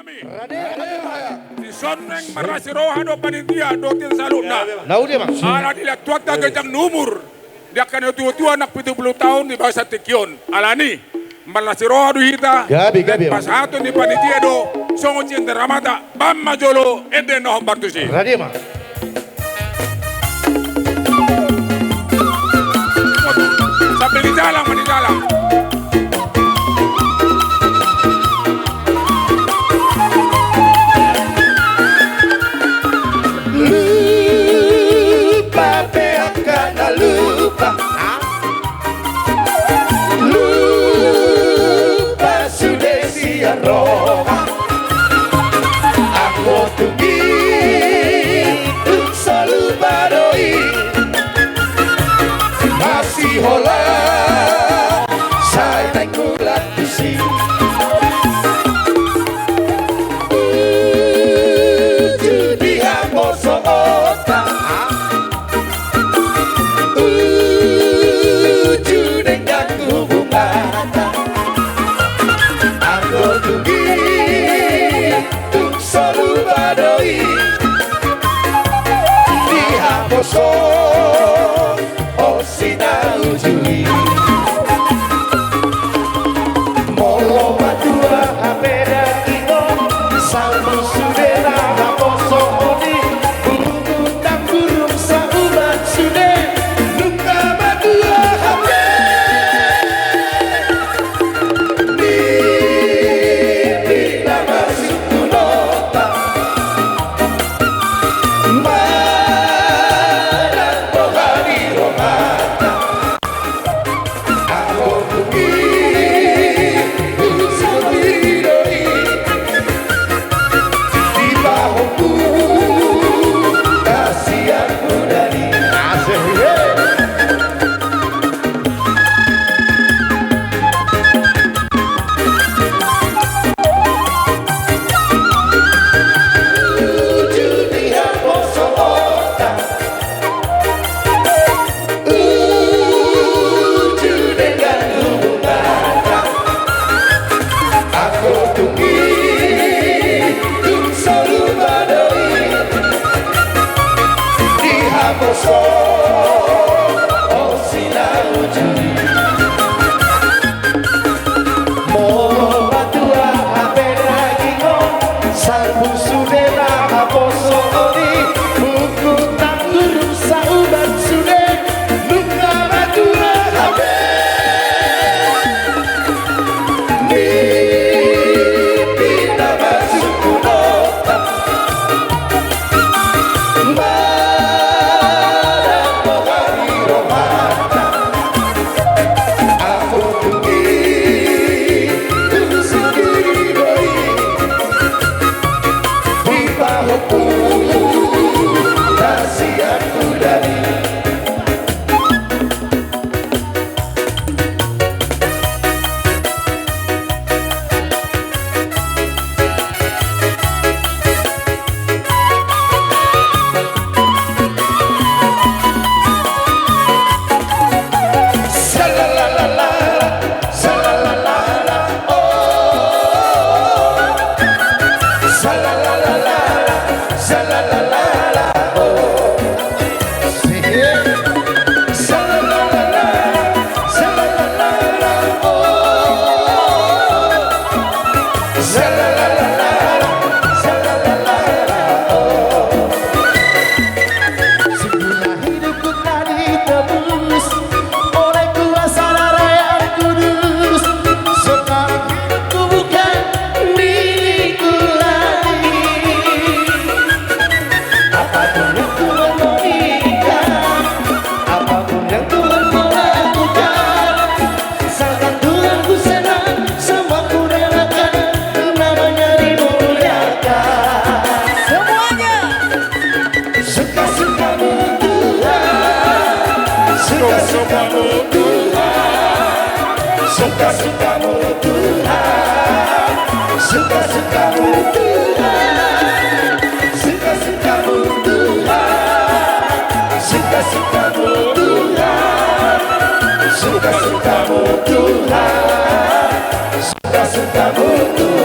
kami. Si Soneng marasi roha do panitia do tin saluna. Lau dia bang. Ala dilihat tuata gajang numur. Dia akan tua-tua anak 70 tahun di bawah Tikion. Alani marasi roha do hita. Gabi. Pas satu di panitia do songo cinta ramata bam majolo eden no bartusi. Radio bang. Sampai di jalan. Lupa peakan lupa. Lupa sudah siar roha. Aku tunggu selalu badoi. Masih hola saya naik kulat besi. Judi hamoso otak. Judi ganggu bunga. Aku tunggu tung selalu badoi. Di hamoso sinau jui molo matua apera kino salmu sudera haposo oni bulu tak burung saulan sude luka matua hape di nama suku nota marang pohari roha. Suka-sukamu Tuhan, suka-sukamu Tuhan, suka-sukamu Tuhan, suka-sukamu Tuhan, suka-sukamu Tuhan, suka-sukamu Tuhan.